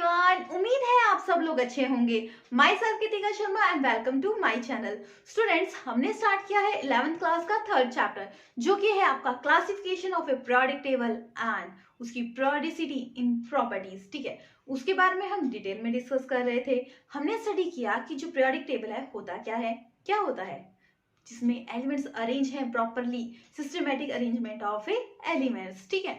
Everyone, उम्मीद है आप सब लोग अच्छे होंगे। Myself Kritika Sharma and welcome to my channel. Students, हमने स्टार्ट किया है 11th क्लास का थर्ड चैप्टर, जो कि है आपका classification of A periodic table and उसकी पीरियोडिसिटी इन प्रॉपर्टीज। ठीक है, उसके बारे में हम डिटेल में डिस्कस कर रहे थे। हमने स्टडी किया कि जो पीरियोडिक टेबल है होता क्या है, क्या होता है, जिसमें एलिमेंट्स अरेंज हैं properly, systematic arrangement of A elements. ठीक है,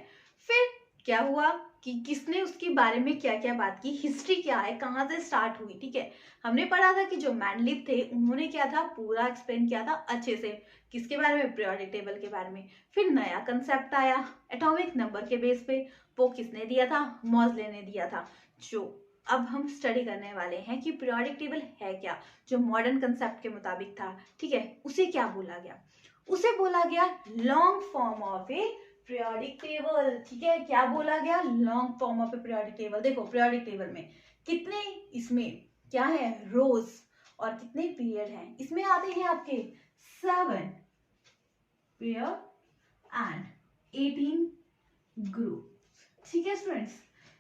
फिर क्या हुआ कि किसने उसके बारे में क्या क्या बात की, हिस्ट्री क्या है, कहाँ से स्टार्ट हुई। ठीक है, हमने पढ़ा था कि जो मेंडलीव थे उन्होंने क्या था, पूरा एक्सप्लेन किया था अच्छे से, किसके बारे में, पीरियोडिक टेबल के बारे में। फिर नया कंसेप्ट आया एटॉमिक नंबर के बेस पे, वो किसने दिया था, मॉजले ने दिया था। जो अब हम स्टडी करने वाले हैं कि पीरियोडिक टेबल है क्या, जो मॉडर्न कंसेप्ट के मुताबिक था। ठीक है, उसे क्या बोला गया, उसे बोला गया long form of A periodic table. ठीक है, क्या बोला गया, long form of A periodic table. देखो पीरियोडिक टेबल में कितने, इसमें क्या है, रोज और कितने पीरियड हैं। इसमें आते हैं आपके 7 पेयर एंड 18 ग्रुप। ठीक है स्टूडेंट्स,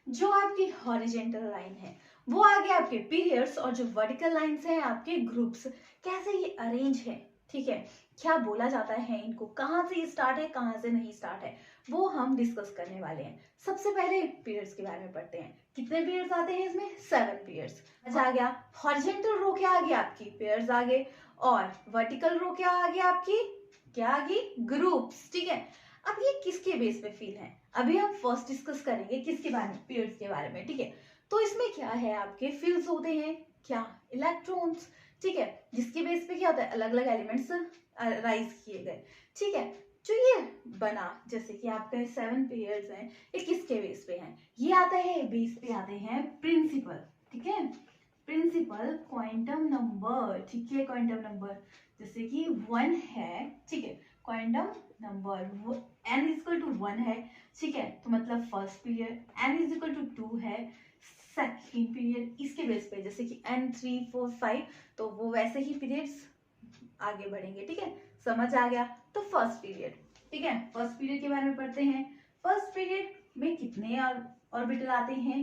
जो आपकी हॉरिजेंटल लाइन है वो आ गया आपके पीरियड्स, और जो वर्टिकल लाइंस हैं आपके ग्रुप्स। कैसे ये अरेंज है, ठीक है, क्या बोला जाता है इनको, कहाँ से स्टार्ट है, कहाँ से नहीं स्टार्ट है, वो हम डिस्कस करने वाले हैं। सबसे पहले पीरियड्स के बारे में पढ़ते हैं। कितने पीरियड्स आते हैं इसमें, 7 पीरियड्स। अच्छा, आ गया हॉरिजेंटल रो, क्या आ गया आपकी, पेयर्स आ गए, और वर्टिकल रो क्या आ गया आपकी, क्या आ गई, ग्रुप्स। ठीक है, अब ये किसके बेस पे फील है, अभी हम फर्स्ट डिस्कस करेंगे किसके बारे में, पीरियड्स के बारे में। ठीक है, तो इसमें क्या है, आपके फील्ड्स होते हैं, क्या, इलेक्ट्रॉन्स। ठीक है, जिसके बेस पे क्या होता है, अलग अलग एलिमेंट्स राइज किए गए। ठीक है, जो ये बना, जैसे कि आपके 7 पीरियड्स हैं, ये किसके बेस पे हैं, ये आता है बेस पे आते हैं प्रिंसिपल। ठीक है, प्रिंसिपल क्वांटम नंबर। ठीक है, क्वांटम नंबर जैसे कि 1 है। ठीक है, quantum number n equal to 1 है। ठीक है, तो मतलब first period, n is equal to 2 है, सेकेंड पीरियड। इसके बेस पे जैसे कि n 3 4 5, तो वो वैसे ही पीरियड्स आगे बढ़ेंगे। ठीक है, समझ आ गया। तो फर्स्ट पीरियड, ठीक है, फर्स्ट पीरियड के बारे में पढ़ते हैं। फर्स्ट पीरियड में कितने ऑर्बिटल आते हैं,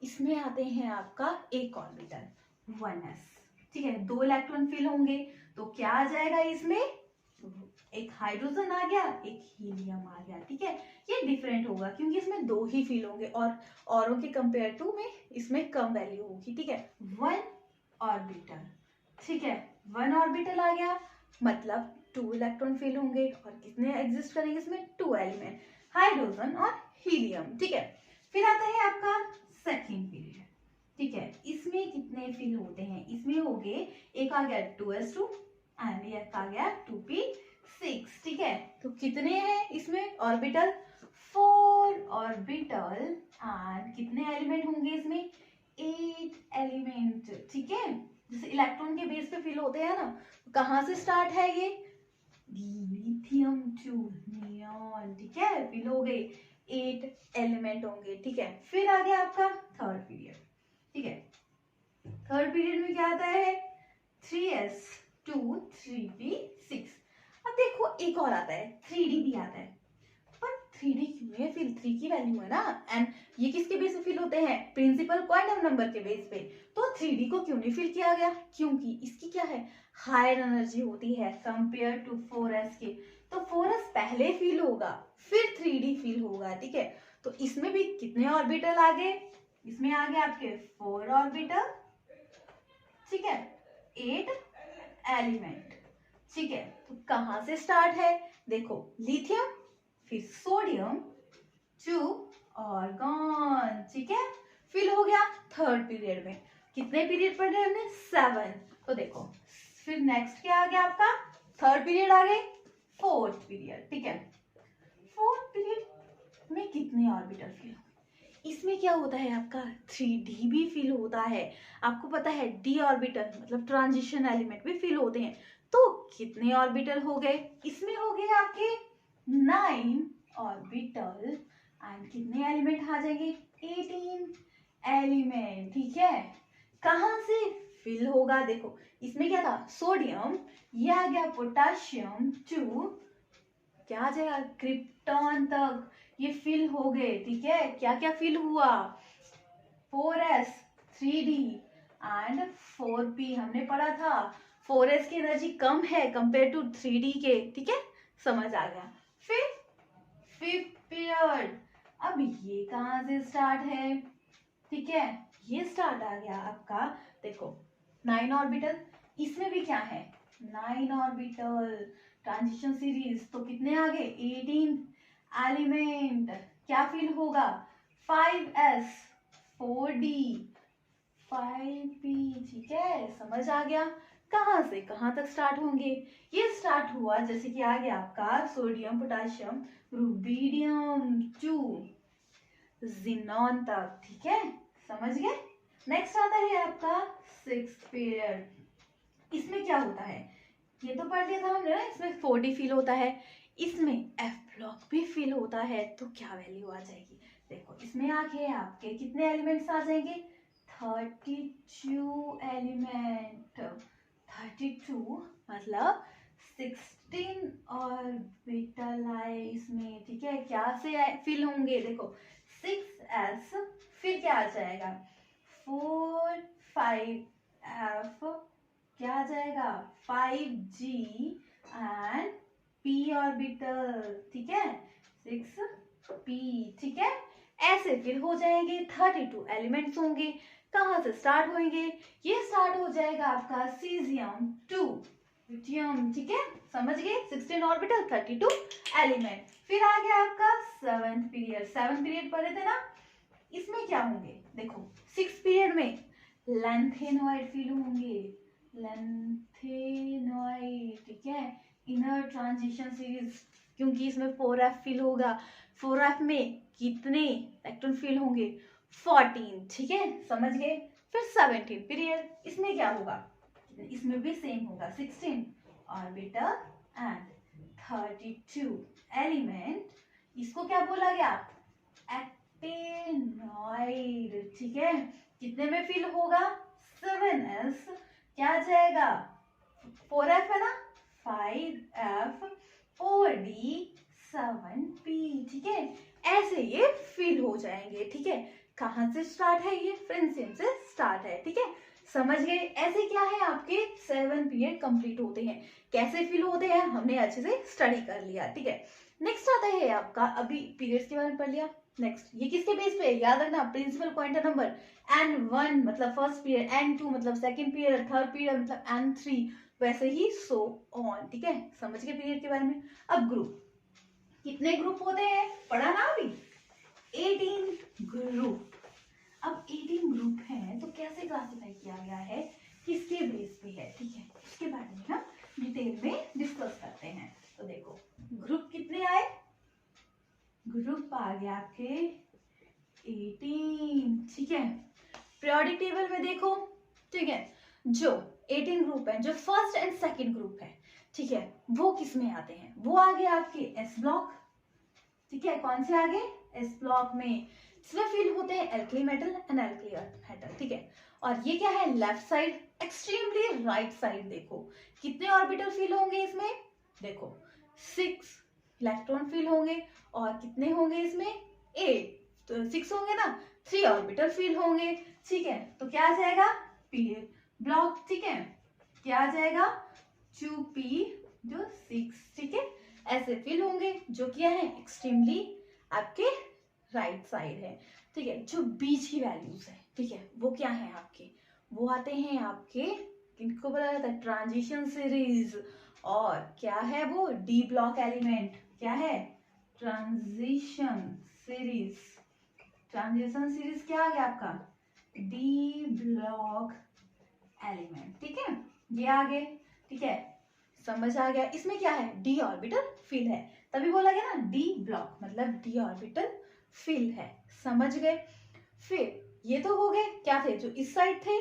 इसमें आते हैं आपका एक ऑर्बिटल 1s। ठीक है, 2 इलेक्ट्रॉन फिल होंगे, तो क्या आ जाएगा इसमें, एक हाइड्रोजन आ गया, एक हीलियम आ गया। ठीक है, ये डिफरेंट होगा क्योंकि इसमें 2 ही फिल होंगे, और औरों के कंपेयर टू में इसमें कम वैल्यू होगी। ठीक है, 1 ऑर्बिटल। ठीक है, 1 ऑर्बिटल आ गया, मतलब 2 इलेक्ट्रॉन फिल होंगे, और कितने एग्जिस्ट करेंगे इसमें, 2 एलिमेंट, हाइड्रोजन और हीलियम। ठीक है, फिर आता है आपका सेकेंड पीरियड। ठीक है, इसमें कितने फिल होते हैं, इसमें हो गए, एक आ गया 2s2 एंड एक आ गया 2p6। ठीक है, तो कितने हैं इसमें ऑर्बिटल, 4 ऑर्बिटल एंड कितने एलिमेंट होंगे इसमें, 8 एलिमेंट। ठीक है, जैसे इलेक्ट्रॉन के बेस पे फिल होते हैं ना, कहाँ से स्टार्ट है ये, लिथियम टू नियॉन। ठीक है, फिल हो गए, 8 एलिमेंट होंगे। ठीक है, फिर आ गया आपका थर्ड पीरियड। ठीक है, थर्ड पीरियड में क्या आता है, 3s2 3p6। अब देखो एक और आता है 3d भी आता है, पर 3d क्यों है, फिर 3 की वैल्यू है ना, एंड ये किसके बेस पे फिल होते हैं, प्रिंसिपल क्वांटम नंबर के बेस पे। तो 3d को क्यों नहीं फिल किया गया, क्योंकि इसकी क्या है, हायर एनर्जी होती है कंपेयर टू 4s के, तो 4s पहले फिल होगा फिर 3d फिल होगा। ठीक है, तो इसमें भी कितने ऑर्बिटल आ गए, इसमें आ गए आपके 4 ऑर्बिटल। ठीक है, 8 एलिमेंट। ठीक है, तो कहां से स्टार्ट है, देखो लिथियम, फिर सोडियम, 2 ऑर्गन। ठीक है, फिल हो गया थर्ड पीरियड में। कितने पीरियड पढ़ रहे हैं हमने, 7। तो देखो फिर नेक्स्ट क्या आ गया आपका, थर्ड पीरियड आ गए, फोर्थ पीरियड। ठीक है, फोर्थ पीरियड में कितने ऑर्बिटल फिल, इसमें क्या होता है आपका, 3d भी फिल होता है। आपको पता है d ऑर्बिटल मतलब ट्रांजिशन एलिमेंट भी फिल होते हैं। तो कितने ऑर्बिटल हो गए, इसमें हो गए आपके 9 ऑर्बिटल एंड कितने एलिमेंट आ जाएंगे, 18 एलिमेंट। ठीक है, कहां से फिल होगा, देखो इसमें क्या था, सोडियम, ये आ गया पोटाशियम 2, क्या आ जाएगा, क्रिप्टॉन तक ये फिल हो गए। ठीक है, क्या क्या फिल हुआ, 4s 3d एंड 4p हमने पढ़ा था 4s की एनर्जी कम है कंपेयर टू 3d के, ठीक है, समझ आ गया। फिर फिफ्थ पीरियड, अब ये कहाँ से स्टार्ट है, ठीक है, ये स्टार्ट आ गया आपका, देखो 9 ऑर्बिटल, इसमें भी क्या है 9 ऑर्बिटल ट्रांजिशन सीरीज, तो कितने आ गए 18 एलिमेंट, क्या फिल होगा 5s 4d 5p, ठीक है, समझ आ गया। कहाँ से कहाँ तक स्टार्ट होंगे, ये स्टार्ट हुआ जैसे कि आ गया आपका सोडियम पोटाशियम रुबिडियम 2 जिनॉन तक, ठीक है, समझ गए। नेक्स्ट आता है आपका सिक्स्थ पीरियड, इसमें क्या होता है, ये तो पढ़ लिया था हमने ना, इसमें 4d फिल होता है, इसमें f ब्लॉक भी फिल होता है, तो क्या वैल्यू आ जाएगी, देखो इसमें आके आपके कितने एलिमेंट्स आ जाएंगे 32 एलिमेंट, 32 मतलब 16 ऑर्बिटल आए इसमें, ठीक है, क्या से फिल होंगे, देखो 6s, फिर क्या आ जाएगा 4 5f, क्या आ जाएगा 5g एंड p ऑर्बिटल, ठीक है 6p, ठीक है, ऐसे फिर हो जाएंगे 32 एलिमेंट्स होंगे। कहाँ से स्टार्ट होंगे, ये स्टार्ट हो जाएगा आपका सीजियम 2 लिथियम, ठीक है, समझ गए, 16 ऑर्बिटल 32 एलिमेंट। फिर आ गया आपका सेवेंथ पीरियड, सेवेंथ पीरियड पढ़े थे ना, इसमें क्या होंगे, देखो सिक्स पीरियड में लैंथेनॉइड फिल होंगे, लैंथेनॉइड, ठीक है, इनर ट्रांजिशन सीरीज, क्योंकि इसमें 4f फिल होगा, 4f में कितने इलेक्ट्रॉन फिल होंगे 14, ठीक है, समझ गए। फिर 17 पीरियड, इसमें क्या होगा, इसमें भी सेम होगा 16 ऑर्बिटल एंड 32 एलिमेंट, इसको क्या बोला गया एक्टेनॉइड, ठीक है, कितने में फिल होगा 7s, क्या आ जाएगा 4f है ना 5f 4d 7p, ठीक है, ऐसे ये फिल हो जाएंगे, ठीक है। कहाँ से स्टार्ट है, ये फ्रेंसियम से स्टार्ट है, ठीक है, समझ गए। ऐसे क्या है आपके 7 पीरियड कंप्लीट होते हैं, कैसे फिल होते हैं हमने अच्छे से स्टडी कर लिया, ठीक है। नेक्स्ट आता है आपका, अभी पीरियड्स के बारे में पढ़ लिया, नेक्स्ट ये किसके बेस पे, याद रखना प्रिंसिपल पॉइंटर नंबर, n1 मतलब फर्स्ट पीरियड, n2 मतलब सेकंड पीरियड, थर्ड पीरियड मतलब n3, वैसे ही सो ऑन, ठीक है, समझ गए पीरियड के बारे में। अब ग्रुप, कितने ग्रुप होते हैं पढ़ा ना अभी 18 ग्रुप। अब 18 ग्रुप हैं तो कैसे क्लासिफाई किया गया है, किसके बेस पे है, ठीक है, इसके बारे में हम डिटेल में डिस्कस करते हैं। तो देखो ग्रुप कितने आए, ग्रुप आ गया आपके 18, ठीक है। पीरियोडिक टेबल में देखो, ठीक है, जो 18 ग्रुप है, जो फर्स्ट एंड सेकंड ग्रुप है, ठीक है, वो किस में आते हैं, वो आगे आपके एस ब्लॉक, ठीक है, कौन से आगे एस ब्लॉक में, इसमें फिल होते हैं alkali metal and alkali earth metal, ठीक है। और ये क्या है left side, extremely right side, देखो कितने ऑर्बिटल फिल होंगे इसमें, देखो 6 इलेक्ट्रॉन फिल होंगे, और कितने होंगे इसमें 8, तो 6 होंगे ना, 3 ऑर्बिटल फिल होंगे, ठीक है, तो क्या आ जाएगा पी ब्लॉक, ठीक है, क्या आ जाएगा 2p जो 6, ठीक है, ऐसे फिल होंगे, जो क्या है एक्सट्रीमली आपके राइट साइड है, ठीक है। जो बीच की वैल्यूज है, ठीक है, वो क्या है आपके, वो आते हैं आपके, किनको बोला जाता है ट्रांजिशन सीरीज, और क्या है वो डी ब्लॉक एलिमेंट, क्या है ट्रांजिशन सीरीज, ट्रांजिशन सीरीज क्या आ गया आपका डी ब्लॉक एलिमेंट, ठीक है, ये आगे, ठीक है, समझ आ गया। इसमें क्या है डी ऑर्बिटल फिल है, तभी बोला गया ना डी ब्लॉक मतलब डी ऑर्बिटल फिल है, समझ गए। फिर ये तो हो गए क्या थे, जो इस साइड थे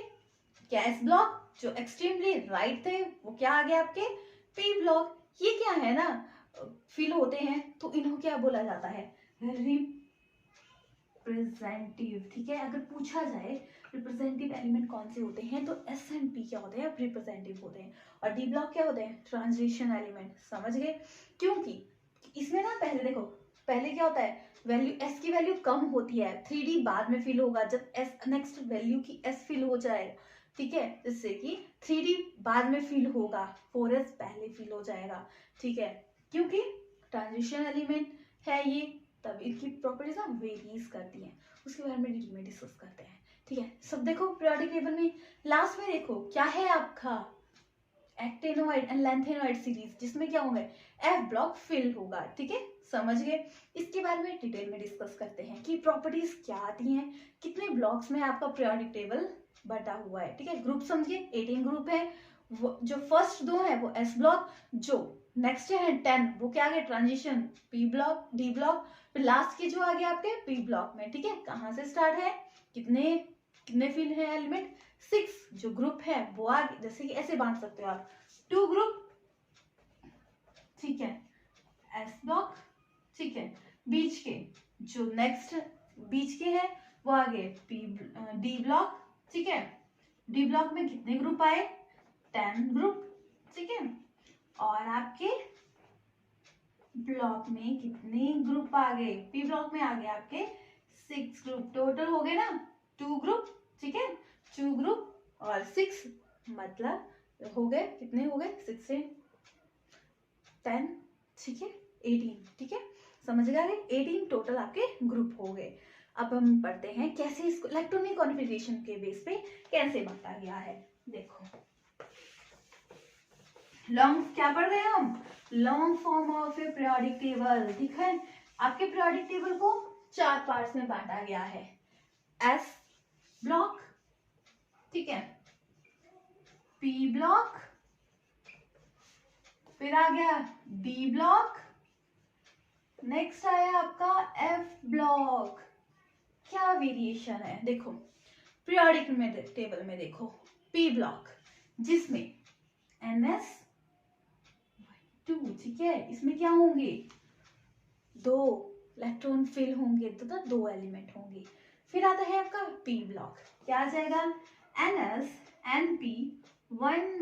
क्या एस ब्लॉक, जो एक्सट्रीमली राइट थे वो क्या आ गया आपके पी ब्लॉक। ये क्या है ना फिल होते हैं तो इनको क्या बोला जाता है रिप्रेजेंटेटिव, ठीक है, अगर पूछा जाए रिप्रेजेंटेटिव एलिमेंट कौन से होते हैं तो एस एंड पी क्या होते हैं रिप्रेजेंटेटिव होते हैं, और डी ब्लॉक क्या होते हैं ट्रांजिशन एलिमेंट, समझ गए। क्योंकि इसमें ना पहले देखो, पहले क्या होता है वैल्यू एस की वैल्यू कम होती है, 3D बाद में फिल होगा जब एस नेक्स्ट वैल्यू की एस फिल हो जाएगा, ठीक है, जिससे कि 3D बाद में फिल होगा, 4s पहले फिल हो जाएगा, ठीक है, क्योंकि ट्रांजिशन एलिमेंट है ये, तब इनकी प्रॉपर्टीज ना वेरीज करती हैं, उसके बारे में डिटेल में डिस्कस करते हैं, ठीक है। सब देखो पीरियोडिक टेबल में लास्ट में देखो क्या है आपका एक्टेनोइड एंड लैंथेनोइड सीरीज, जिसमें क्या होंगे एफ ब्लॉक फिल होगा, ठीक है, समझ गए। इसके बारे में डिटेल में डिस्कस करते हैं कि प्रॉपर्टीज क्या आती हैं, कितने ब्लॉक्स में आपका पीरियोडिक टेबल बटा हुआ है, ठीक है। ग्रुप समझिए 18 ग्रुप है, वो जो फर्स्ट दो है वो एस ब्लॉक, जो नेक्स्ट है 10 वो क्या आ गया transition P block D block, फिर लास्ट के जो आ गया आपके पी ब्लॉक में, ठीक है। कहाँ से स्टार्ट है, कितने कितने फिल है एलिमेंट 6, जो ग्रुप है वो आगे, जैसे कि ऐसे बांट सकते हो आप 2 ग्रुप, ठीक है, एस ब्लॉक, ठीक है, बीच के जो नेक्स्ट बीच के है वो आगे पी डी ब्लॉक, ठीक है, डी ब्लॉक में कितने ग्रुप आए 10 ग्रुप, ठीक है, और आपके ब्लॉक में कितने ग्रुप आ गए, पी ब्लॉक में आ गए आपके 6 ग्रुप, टोटल हो गए ना 2 ग्रुप, ठीक है, 2 ग्रुप और 6, मतलब हो गए कितने हो गए 6 से 10, ठीक है 18, ठीक है, समझ गए, 18 टोटल आपके ग्रुप हो गए। अब हम पढ़ते हैं कैसे इसको इलेक्ट्रॉनिक कॉन्फ़िगरेशन के बेस पे कैसे बांटा गया है। देखो लॉन्ग क्या पढ़ रहे हैं हम, long form of A periodic table, ठीक है। आपके पीरियोडिक टेबल को 4 पार्ट्स में बांटा गया है, एस ब्लॉक, ठीक है, पी ब्लॉक, फिर आ गया डी ब्लॉक, नेक्स्ट आया आपका एफ ब्लॉक। क्या वेरिएशन है देखो पीरियोडिक में टेबल में देखो पी ब्लॉक जिसमें NS 2, ठीक है, इसमें क्या होंगे 2 इलेक्ट्रॉन फिल होंगे, तो 2 एलिमेंट होंगे। फिर आता है आपका पी ब्लॉक, क्या आ जाएगा NS NP 1 -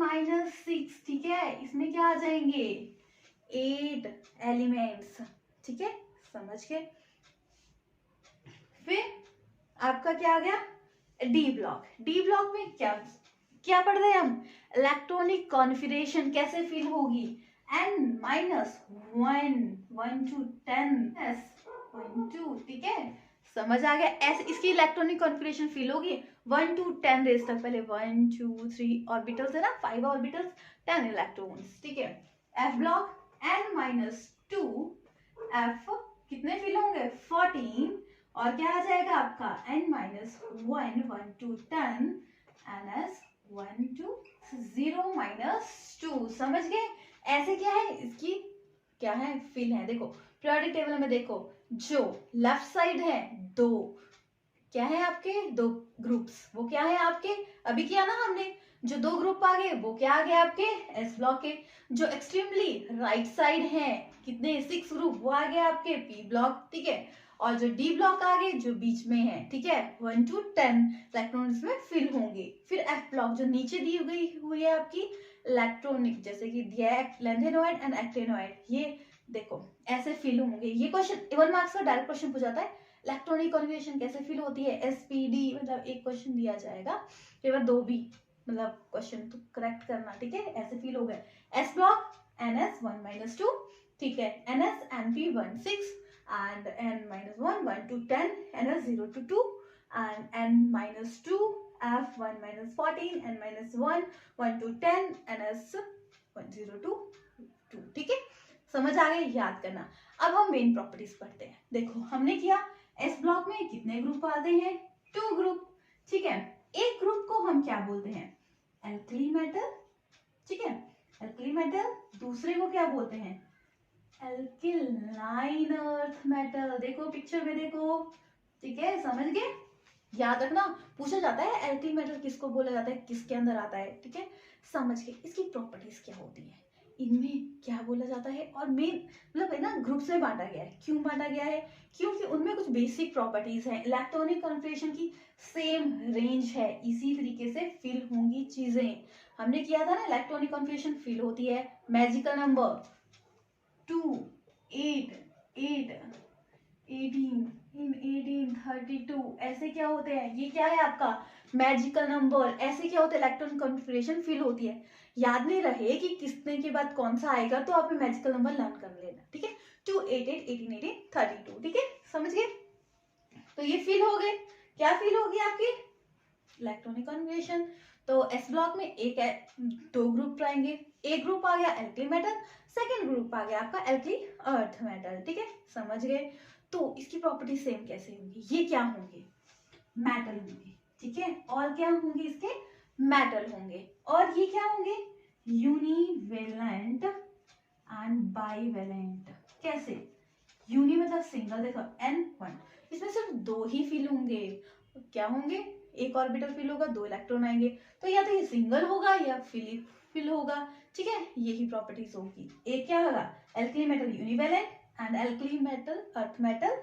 6, ठीक है, इसमें क्या आ जाएंगे 8 एलिमेंट्स, ठीक है, समझ के। फिर आपका क्या आ गया डी ब्लॉक, डी ब्लॉक में क्या क्या पढ़ रहे हैं हम, इलेक्ट्रॉनिक कॉन्फ़िगरेशन कैसे फिल होगी N-1 1 to 10 S 1 2, ठीक है, समझ आ गया। ऐसे इसकी इलेक्ट्रॉनिक कॉन्फ़िगरेशन फिल होगी 1 to 10 रेस तक, पहले 1 2 3 ऑर्बिटल्स है ना, 5 ऑर्बिटल्स 10 इलेक्ट्रॉन्स, ठीक है। एफ ब्लॉक N-2 F कितने फिल होंगे 14, और क्या आ जाएगा आपका N-1 1 to 10 NS 1 to 0 - 2, समझ गए। ऐसे क्या है इसकी क्या है फिल है, देखो पीरियोडिक टेबल में देखो जो लेफ्ट साइड है 2 क्या है आपके 2 ग्रुप्स, वो क्या है आपके अभी किया ना हमने, जो 2 ग्रुप आ गए वो क्या आ गए आपके एस ब्लॉक के, जो एक्सट्रीमली राइट साइड है कितने 6 ग्रुप वो आ गए आपके पी ब्लॉक, ठीक है, और जो डी ब्लॉक आ गए जो बीच में है, ठीक है, 1 to 10 इलेक्ट्रॉन्स में फिल होंगे। फिर एफ ब्लॉक जो नीचे दी गई हुई है आपकी इलेक्ट्रॉनिक, जैसे कि दिया है लैंथेनोइड एंड एक्टेनोइड, ये देखो ऐसे फिल होंगे। ये क्वेश्चन 1 मार्क्स का डायरेक्ट क्वेश्चन पूछा जाता है, इलेक्ट्रॉनिक कॉन्फ़िगरेशन कैसे फिल होती है SPD, मतलब एक क्वेश्चन दिया जाएगा, कई बार 2 भी मतलब क्वेश्चन तो करेक्ट करना, ठीक है, ऐसे फिल हो गए। एस ब्लॉक NS 1 - 2, ठीक है, NS NP 1 6 and N-1 1 to 10 NS 0 to 2 and N-2 F 1 - 14 N-1 1 to 10 NS 1 0 to 2, ठीक है, समझ आ गई, याद करना। अब हम मेन प्रॉपर्टीज पढ़ते हैं। देखो हमने किया एस ब्लॉक में कितने ग्रुप आते हैं 2 ग्रुप, ठीक है, एक ग्रुप को हम क्या बोलते हैं एल्कली मेटल, ठीक है, एल्कली मेटल, दूसरे को क्या बोलते हैं एल्किलाइन अर्थ मेटल, देखो पिक्चर में देखो, ठीक है, समझ गए, याद रखना पूछा जाता है एल्कली मेटल किसको बोला जाता है, किसके अंदर आता है, ठीक है, समझ के इसकी प्रॉपर्टीज क्या होती है, इनमें क्या बोला जाता है, और मेन मतलब है ना ग्रुप्स में बांटा गया है, क्यों बांटा गया है, क्योंकि उनमें कुछ बेसिक प्रॉपर्टीज हैं, इलेक्ट्रॉनिक कॉन्फ़िगरेशन की सेम रेंज है, इसी तरीके से फिल होंगी चीजें। हमने किया था ना इलेक्ट्रॉनिक कॉन्फ़िगरेशन फिल होती है मैजिकल नंबर 2 8 8 18 इन 1832 ऐसे क्या होते हैं, ये क्या है आपका मैजिकल नंबर, ऐसे क्या होते हैं इलेक्ट्रॉन कॉन्फ़िगरेशन फिल होती है। याद नहीं रहे कि किसने के बाद कौन सा आएगा तो आप मैजिकल नंबर लर्न कर लेना, ठीक है। 288 18 18 32, ठीक है, समझ गए। तो ये फिल हो गए, क्या फिल होगी आपकी इलेक्ट्रॉनिक कॉन्फ़िगरेशन। तो एस ब्लॉक में एक है, दो ग्रुप आएंगे, एक ग्रुप आ गया एल्कली मेटल, सेकेंड ग्रुप आ गया आपका एल्कली अर्थ मेटल, ठीक है, समझ गए। तो इसकी प्रॉपर्टी सेम कैसे होंगी, ये क्या होंगे मेटल होंगे, ठीक है, और क्या होंगे इसके मेटल होंगे, और ये क्या होंगे यूनिवेलेंट एंड बाईवेलेंट। कैसे, यूनि मतलब सिंगल, देखो N1, इसमें सिर्फ दो ही फिल होंगे, क्या होंगे एक ऑर्बिटल फिल होगा, दो इलेक्ट्रॉन आएंगे, तो या तो ये सिंगल होगा या फिल होगा, ठीक है, यही प्रॉपर्टीज होगी। एक क्या होगा alkali metal univalent and alkali metal earth metal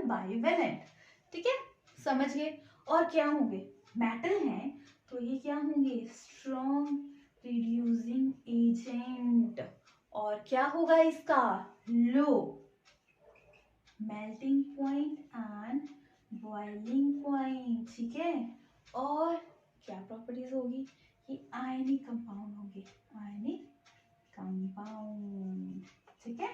bivalent, ठीक है, समझ गए। और क्या होंगे मेटल हैं तो ये क्या होंगे स्ट्रॉन्ग रिड्यूसिंग एजेंट, और क्या होगा इसका low melting point and boiling point, ठीक है। और क्या प्रॉपर्टीज होगी, ये आयनिक कंपाउंड होंगे, आयनिक कंपाउंड, ठीक है,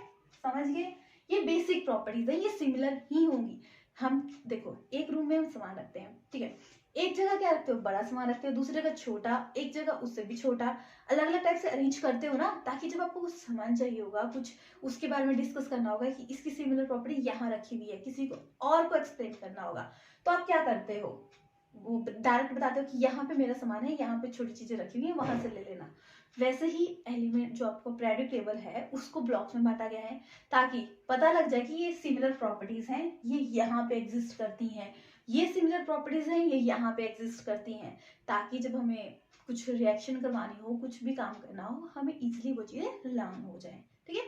समझ गए। ये बेसिक प्रॉपर्टीज है, ये सिमिलर ही होंगी। हम देखो एक रूम में हम सामान रखते हैं, ठीक है, एक जगह क्या रखते हो बड़ा सामान रखते हो, दूसरी जगह छोटा, एक जगह उससे भी छोटा, अलग अलग टाइप से अरेंज करते हो ना, ताकि जब आपको कुछ सामान चाहिए होगा, कुछ उसके बारे में डिस्कस करना होगा कि इसकी सिमिलर प्रॉपर्टी यहाँ रखी हुई है, किसी को और को एक्सप्लेन करना होगा, तो आप क्या करते हो वो डायरेक्ट बताते हो कि यहाँ पे मेरा सामान है, यहाँ पे छोटी चीजें रखी हुई है, वहां से ले लेना। वैसे ही एलिमेंट जो आपको पीरियोडिक टेबल है उसको ब्लॉक्स में बांटा गया है, ताकि पता लग जाए कि ये सिमिलर प्रॉपर्टीज हैं, ये यहाँ पे एग्जिस्ट करती हैं, ये सिमिलर प्रॉपर्टीज हैं, ये यहाँ पे एग्जिस्ट करती हैं, ताकि जब हमें कुछ रिएक्शन करवानी हो, कुछ भी काम करना हो, हमें इजिली वो चीजें लर्न हो जाए, ठीक है।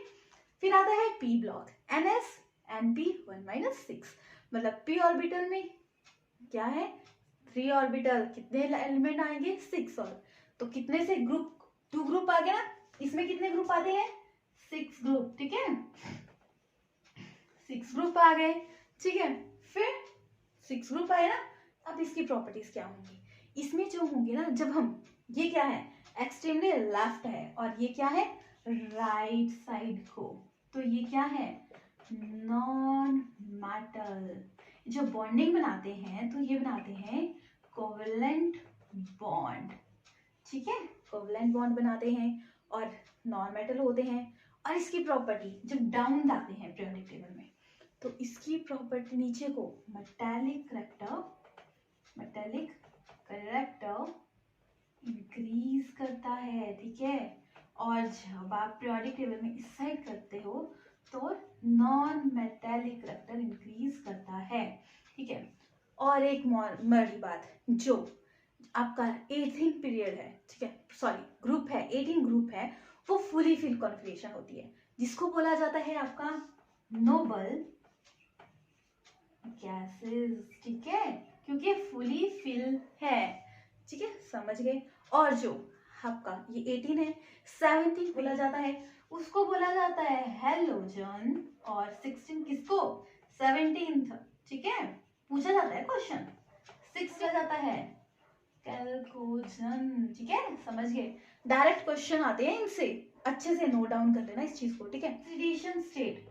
फिर आता है पी ब्लॉक, NS NP 1-6, मतलब पी ऑर्बिटल में क्या है 3 ऑर्बिटल, कितने एलिमेंट आएंगे 6, और तो कितने से ग्रुप 2 ग्रुप आ गया, इसमें कितने ग्रुप आते हैं 6 ग्रुप, ठीक है, 6 ग्रुप आ गए, ठीक है। फिर 6 ग्रुप आए ना, अब इसकी प्रॉपर्टीज क्या होंगी, इसमें जो होंगे ना, जब हम ये क्या है एक्सट्रीमली लेफ्ट है और ये क्या है राइट साइड को, तो ये क्या है नॉन मेटल, जो बॉन्डिंग बनाते हैं तो ये बनाते हैं कोवेलेंट बॉन्ड, ठीक है, कोवेलेंट बॉन्ड बनाते हैं और नॉन मेटल होते हैं। और इसकी प्रॉपर्टी जब डाउन जाते हैं पीरियोडिक टेबल में, तो इसकी प्रॉपर्टी नीचे को मेटालिक करेक्टर इंक्रीज करता है, ठीक है। और जब आप पीरियोडिक टेबल में इस साइड करते हो तो नॉन मेटालिक करेक्टर इंक्रीज करता है, ठीक है। और एक बड़ी बात, जो आपका 18 पीरियड है, ठीक है, सॉरी ग्रुप है 18 ग्रुप है, वो फुली फिल कॉन्फ़िगरेशन होती है, जिसको बोला जाता है आपका नोबल गैसेस, ठीक है, क्योंकि फुली फिल है, ठीक है, समझ गए। और जो आपका ये 18 है, 17 बोला जाता है, उसको बोला जाता है हेलोजन, और 16 किसको 17th, ठीक है, पूछा जाता है क्वेश्चन, 6 बोला जाता है कैल्कोजन, ठीक है, समझ गए। डायरेक्ट क्वेश्चन आते हैं इनसे, अच्छे से नोट डाउन कर लेना इस चीज को, ठीक है। ऑक्सीडेशन स्टेट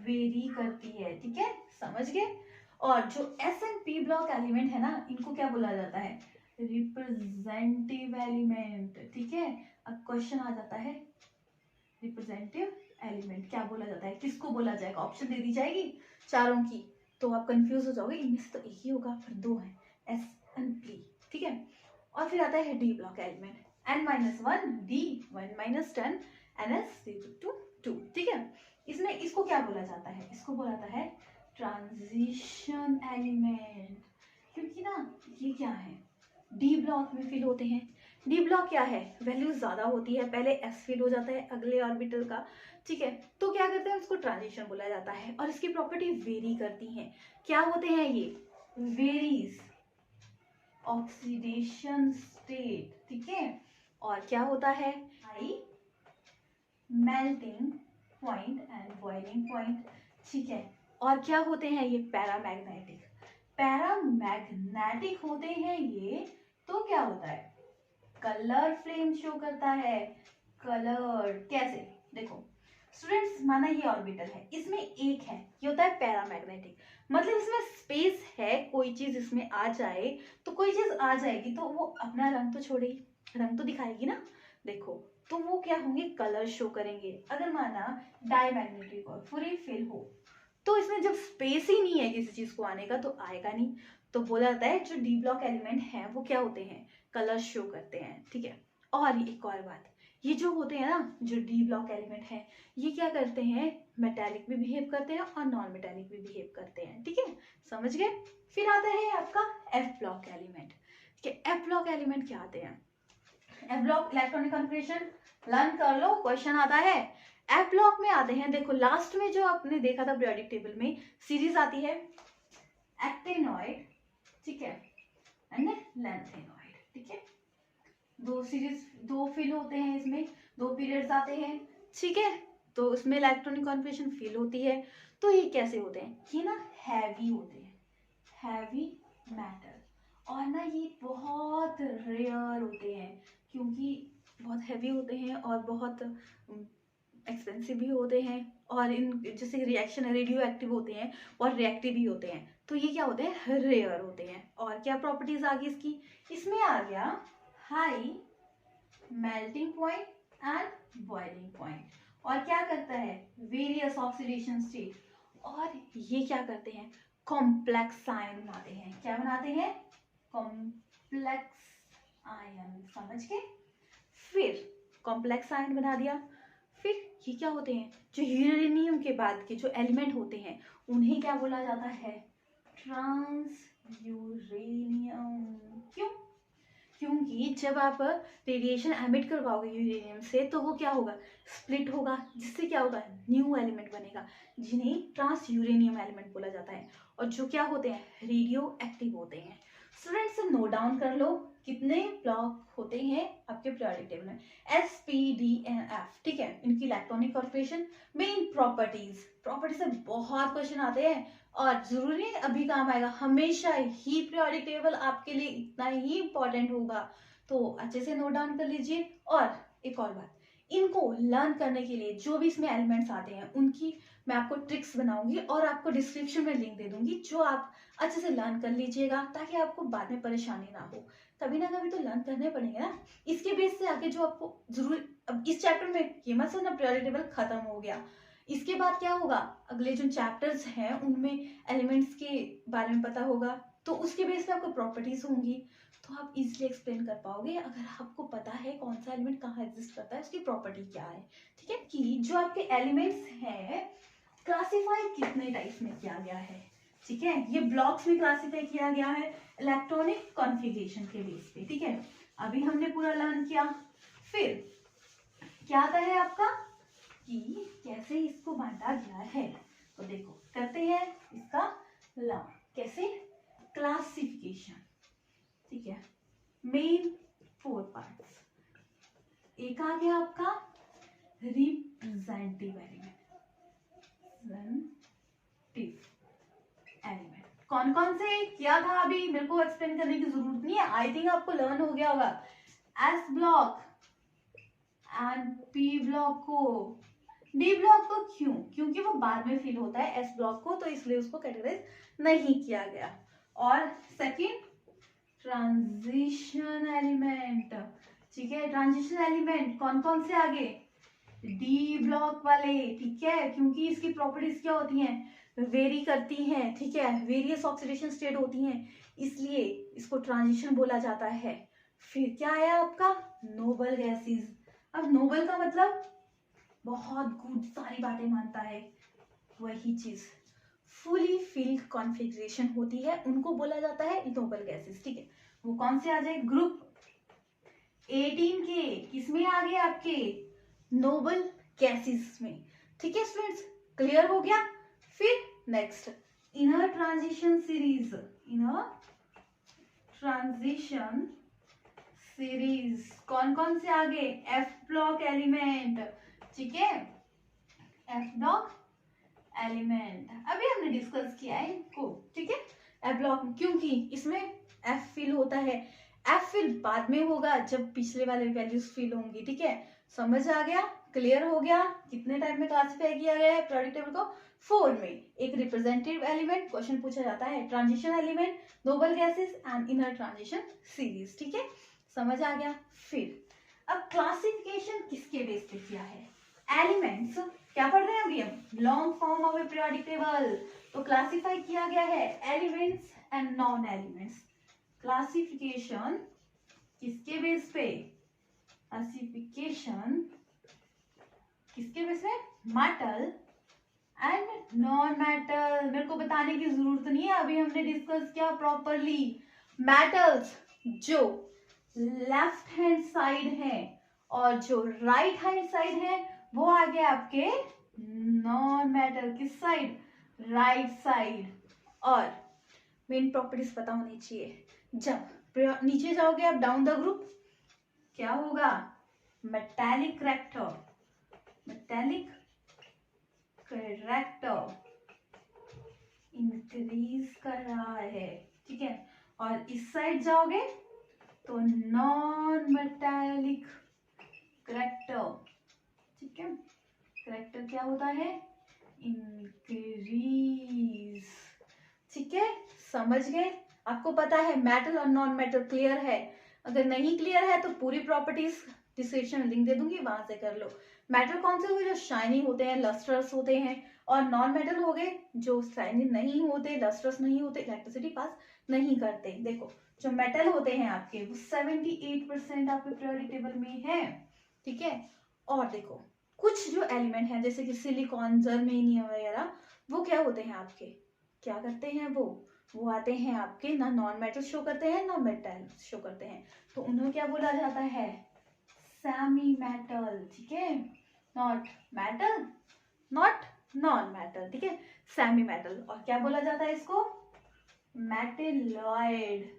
वेरी करती है, ठीक है, समझ गए। और जो S and P block element है ना, इनको क्या बोला जाता है रिप्रेजेंटेटिव एलिमेंट, ठीक है। अब क्वेश्चन आ जाता है रिप्रेजेंटेटिव एलिमेंट क्या बोला जाता है, किसको बोला जाएगा, ऑप्शन दे दी जाएगी चारों की, तो आप कंफ्यूज हो जाओगे, इनमें से तो एक ही होगा, फिर दो है S एंड P, ठीक है। और फिर आता है D block element N-1 D 1-10 NS 0-2, ठीक है। इसमें इसको क्या बोला जाता है, इसको बोला जाता है ट्रांजिशन एलिमेंट, क्योंकि ना ये क्या है डी ब्लॉक में फिल होते हैं। डी ब्लॉक क्या है वैल्यू ज्यादा होती है, पहले एस फिल हो जाता है अगले ऑर्बिटल का, ठीक है, तो क्या करते हैं उसको ट्रांजिशन बोला जाता है। और इसकी प्रॉपर्टी वेरी करती हैं, क्या होते हैं ये वेरीज ऑक्सीडेशन स्टेट, ठीक है। और क्या होता है high melting point and boiling point, ठीक है। और क्या होते हैं ये? पैरामैग्नेटिक। पैरामैग्नेटिक होते हैं ये। तो क्या होता है? कलर फ्लेम शो करता है। कलर कैसे? देखो स्टूडेंट्स, माना ये ऑर्बिटल है, इसमें एक है, ये होता है पैरामैग्नेटिक। मतलब इसमें स्पेस है, कोई चीज इसमें आ जाए तो कोई चीज आ जाएगी तो वो अपना रंग तो छोड़ेगी, रंग तो दिखाएगी ना। देखो तो वो क्या होंगे? कलर शो करेंगे। अगर माना डायमैग्नेटिक और पूरी फिल हो तो इसमें जब स्पेस ही नहीं है किसी चीज को आने का तो आएगा नहीं। तो बोला जाता है जो डी ब्लॉक एलिमेंट है वो क्या होते हैं? कलर शो करते हैं। ठीक है। और एक और बात, ये जो होते हैं ना, जो डी ब्लॉक एलिमेंट है, ये क्या करते हैं? मेटालिक भी बिहेव करते हैं और नॉन मेटालिक भी बिहेव करते हैं। ठीक है, समझ गए? फिर आता है आपका एफ ब्लॉक एलिमेंट। ठीक है, एफ ब्लॉक एलिमेंट क्या आते हैं? F block electronic configuration learn कर लो, क्वेश्चन आता है। एफ ब्लॉक में आते हैं, देखो लास्ट में जो आपने देखा था पीरियोडिक टेबल में, सीरीज आती है एक्टिनॉइड, ठीक है, एंड लैंथेनॉइड। ठीक है, दो सीरीज, दो फिल होते हैं इसमें, दो पीरियड्स आते हैं। ठीक है, तो उसमें इलेक्ट्रॉनिक कॉन्फ़िगरेशन फिल होती है। तो ये कैसे होते हैं? ये ना हैवी होते हैं, हैवी मेटल। और ना ये बहुत रेयर होते हैं क्योंकि बहुत हैवी होते हैं और बहुत एक्सपेंसिव भी होते हैं। और इन जैसे रिएक्शन रेडियो एक्टिव होते हैं और रिएक्टिव भी होते हैं। तो ये क्या होते हैं? रेयर होते हैं। और क्या प्रॉपर्टीज आ गई इसकी? इसमें आ गया high melting point and boiling point. और क्या करता है? Various oxidation state. और ये क्या करते हैं? कॉम्प्लेक्स आयन बनाते हैं। क्या बनाते हैं? Complex ion. समझ गए? फिर कॉम्प्लेक्स आयन बना दिया। फिर ये क्या होते हैं? जो यूरेनियम के बाद के जो एलिमेंट होते हैं उन्हें क्या बोला जाता है? Transuranium. क्यों? क्योंकि जब आप रेडिएशन एमिट करवाओगे यूरेनियम से तो वो क्या होगा? स्प्लिट होगा, जिससे क्या होगा? न्यू एलिमेंट बनेगा, जिन्हें ट्रांस यूरेनियम एलिमेंट बोला जाता है। और जो क्या होते हैं? रेडियो एक्टिव होते हैं। स्टूडेंट्स नोट डाउन कर लो कितने ब्लॉक होते हैं आपके पीरियोडिक टेबल में। S, P, D and F. ठीक है, इनकी electronic configuration, main properties. Property से बहुत क्वेश्चन आते हैं और जरूरी नहीं अभी काम आएगा, हमेशा ही पीरियोडिक टेबल आपके लिए इतना ही इंपॉर्टेंट होगा। तो अच्छे से नोट डाउन कर लीजिए। और एक और बात, इनको लर्न करने के लिए जो भी इसमें एलिमेंट्स आते हैं उनकी मैं आपको ट्रिक्स बनाऊंगी और आपको डिस्क्रिप्शन में लिंक दे दूंगी, जो आप अच्छे से लर्न कर लीजिएगा ताकि आपको बाद में परेशानी ना हो। कभी ना कभी तो लर्न करने पड़ेंगे ना। इसके बेस से आगे जो आपको जरूर, अब इस चैप्टर में ये मत समझना पीरियोडिक टेबल खत्म हो गया। इसके बाद क्या होगा? अगले जो चैप्टर्स हैं उनमें एलिमेंट्स के बारे में पता होगा, तो उसके बेस पे आपको प्रॉपर्टीज होंगी, तो आप इजीली एक्सप्लेन कर पाओगे अगर आपको पता है कौन सा एलिमेंट कहाँ एग्जिस्ट करता है, उसकी प्रॉपर्टी क्या है। ठीक है, कि जो आपके एलिमेंट्स हैं क्लासिफाई कितने टाइप्स में किया गया है। ठीक है, ये ब्लॉक्स में क्लासिफाई किया गया है इलेक्ट्रॉनिक कॉन्फ़िगरेशन के बेस पे। ठीक है, अभी हमने पूरा लर्न किया। फिर क्या आता है आपका कि कैसे इसको बांटा गया है। तो देखो करते हैं इसका लर्न। कैसे? क्लासिफिकेशन। ठीक है, मेन 4 पार्ट्स। एक आ गया आपका रिप्रेजेंटेटिव एलिमेंट। एलिमेंट कौन कौन से किया था अभी मेरे को एक्सप्लेन करने की जरूरत नहीं है, आई थिंक आपको लर्न हो गया होगा। S block and P block को, डी ब्लॉक को क्यों? क्योंकि वो बाद में फिल होता है एस ब्लॉक को, तो इसलिए उसको कैटेगराइज नहीं किया गया। और सेकंड ट्रांजिशन एलिमेंट। ठीक है, ट्रांजिशन एलिमेंट कौन कौन से आगे? डी ब्लॉक वाले। ठीक है, क्योंकि इसकी प्रॉपर्टीज क्या होती हैं? वेरी करती हैं। ठीक है, वेरियस ऑक्सीडेशन स्टेट होती हैं, इसलिए इसको ट्रांजिशन बोला जाता है। फिर क्या आया आपका? Noble gases. अब नोबल का मतलब बहुत गुड, सारी बातें मानता है, वही चीज फुली फिल्ड कॉन्फ़िगरेशन होती है, उनको बोला जाता है नोबल गैसेस। ठीक है, वो कौन से आ जाए? ग्रुप 18 के किसमें आ गए आपके? नोबल गैसेस में। ठीक है स्टूडेंट्स, क्लियर हो गया? फिर next inner transition series. Inner transition series कौन कौन से आगे? F block element. ठीक है, एफ ब्लॉक एलिमेंट अभी हमने डिस्कस किया है इनको, ठीक है। एफ ब्लॉक क्योंकि इसमें एफ फिल होता है, एफ फिल बाद में होगा जब पिछले वाले वैल्यूज फिल होंगी, ठीक है। समझ आ गया, क्लियर हो गया। कितने टाइप में क्लासिफाई किया गया है पीरियोडिक टेबल को? 4 में। एक रिप्रेजेंटेटिव एलिमेंट, क्वेश्चन पूछा जाता है, transition element, noble gases and inner transition series, ठीक है। समझ आ गया। फिर अब क्लासिफिकेशन किसके बेस पे किया है? एलिमेंट्स क्या पढ़ रहे हैं अभी हम? Long form of A periodic table. तो क्लासिफाई किया गया है elements and non elements. Classification किसके बेस पे? क्लासिफिकेशन किसके बेस पे? Metal and non metal. मेरे को बताने की जरूरत नहीं है, अभी हमने डिस्कस किया प्रॉपरली। मेटल्स जो लेफ्ट हैंड साइड है और जो राइट हैंड साइड है वो आ गया आपके नॉन मेटल। किस साइड? Right side. और मेन प्रॉपर्टीज पता होनी चाहिए। जब नीचे जाओगे आप डाउन द ग्रुप, क्या होगा? Metallic character, metallic character increase कर रहा है, ठीक है। और इस साइड जाओगे तो नॉन मेटालिक करेक्टर, ठीक है। करेक्टर क्या होता है? इंक्रीज, ठीक है। समझ गए? आपको पता है मेटल और नॉन मेटल क्लियर है? अगर नहीं क्लियर है तो पूरी प्रॉपर्टीज डिस्क्रिप्शन में लिंक दे दूंगी, वहां से कर लो। मेटल कौन से हुए? जो शाइनी होते हैं, लस्ट्रस होते हैं। और नॉन मेटल हो गए जो शाइनी नहीं होते, लस्ट्रस नहीं होते, इलेक्ट्रिसिटी पास नहीं करते। देखो जो मेटल होते हैं आपके वो 78% आपके पीरियोडिक टेबल में है, ठीक है। और देखो कुछ जो एलिमेंट है जैसे कि सिलिकॉन, जर्मेनियम वगैरह, वो क्या होते हैं आपके? क्या करते हैं वो आते हैं आपके ना नॉन मेटल शो करते हैं ना मेटल शो करते हैं, तो उन्हें क्या बोला जाता है? सेमी मेटल, ठीक है। Not metal, not non metal, ठीक है, सेमी मेटल। और क्या बोला जाता है इसको? मेटेलॉइड,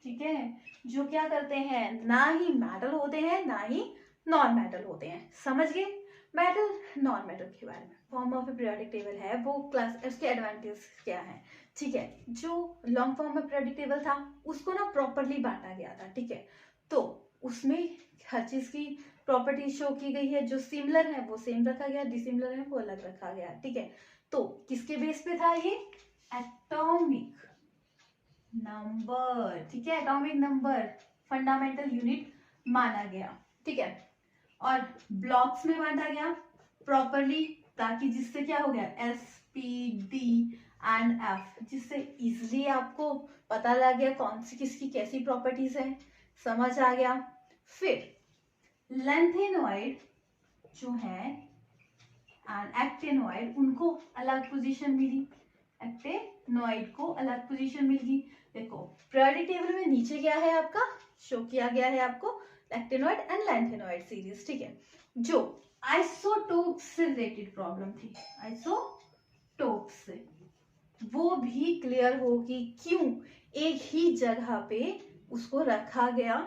ठीक है। जो क्या करते हैं? ना ही मेटल होते हैं ना ही नॉन मेटल होते हैं। समझ गए मेटल नॉन मेटल के बारे में? Form of A periodic table है वो क्लास, उसके एडवांटेज क्या है, ठीक है। जो लॉन्ग फॉर्म में पीरियोडिक टेबल था उसको ना प्रॉपरली बांटा गया था, ठीक है। तो उसमें हर चीज की प्रॉपर्टी शो की गई है। जो सिमिलर है वो सेम रखा गया, डिसिमिलर है वो अलग रखा गया, ठीक है। तो किसके बेस पे था ये? एटॉमिक नंबर, ठीक है। एटॉमिक नंबर फंडामेंटल यूनिट माना गया, ठीक है। और ब्लॉक्स में बांटा गया प्रॉपरली, ताकि जिससे क्या हो गया? S, P, D and F, जिससे इजिली आपको पता लग गया कौन सी किसकी कैसी प्रॉपर्टीज है। समझ आ गया। फिर लेंथेनॉइड जो है एंड एक्टेनॉइड, उनको अलग पोजीशन मिली, एक्टेनॉइड को अलग पोजीशन मिली। देखो पीरियोडिक टेबल में नीचे क्या है आपका? शो किया गया है आपको एक्टेनॉइड एंड लेंथेनॉइड सीरीज, ठीक है। जो आइसोटोप से रिलेटेड प्रॉब्लम थी, आइसोटोप से, वो भी क्लियर होगी। क्यों एक ही जगह पे उसको रखा गया,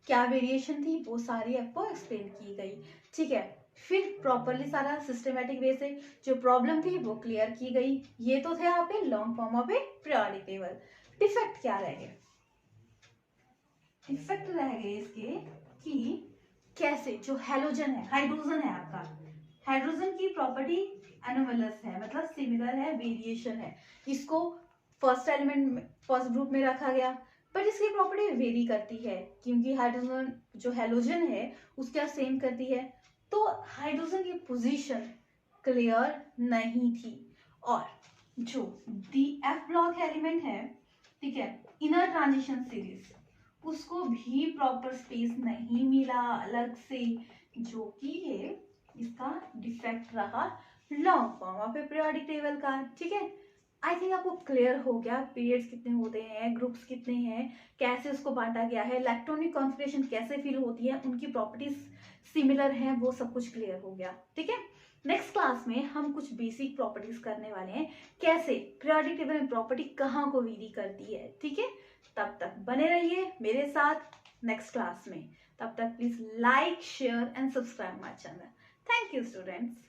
क्या वेरिएशन थी, वो सारी आपको एक्सप्लेन की गई, ठीक है। फिर प्रॉपरली सारा सिस्टमेटिक वे से जो प्रॉब्लम थी वो क्लियर की गई। ये तो थे आपके long form of A periodic table. Defect क्या रह गए? डिफेक्ट रह गए इसके कि कैसे जो हेलोजन है, हाइड्रोजन है आपका, हाइड्रोजन की प्रॉपर्टी एनोमलस है, मतलब सिमिलर है, वेरिएशन है। इसको फर्स्ट एलिमेंट फर्स्ट ग्रुप में रखा गया, पर इसकी प्रॉपर्टी वेरी करती है क्योंकि हाइड्रोजन जो हेलोजन है उसका सेम करती है। तो हाइड्रोजन की पोजीशन क्लियर नहीं थी। और जो डी एफ ब्लॉक एलिमेंट है, ठीक है, इनर ट्रांजिशन सीरीज, उसको भी प्रॉपर स्पेस नहीं मिला अलग से, जो कि ये इसका डिफेक्ट रहा long form of A periodic table का, ठीक है। आई थिंक आपको क्लियर हो गया पीरियड्स कितने होते हैं, ग्रुप्स कितने हैं, कैसे उसको बांटा गया है, इलेक्ट्रॉनिक कॉन्फिगरेशन कैसे फील होती है, उनकी प्रॉपर्टीज सिमिलर हैं, वो सब कुछ क्लियर हो गया, ठीक है। नेक्स्ट क्लास में हम कुछ बेसिक प्रॉपर्टीज करने वाले हैं, कैसे पीरियोडिक टेबल में प्रॉपर्टी कहाँ को वेरी करती है, ठीक है। तब तक बने रहिए मेरे साथ नेक्स्ट क्लास में। तब तक please like, share and subscribe my channel. Thank you students.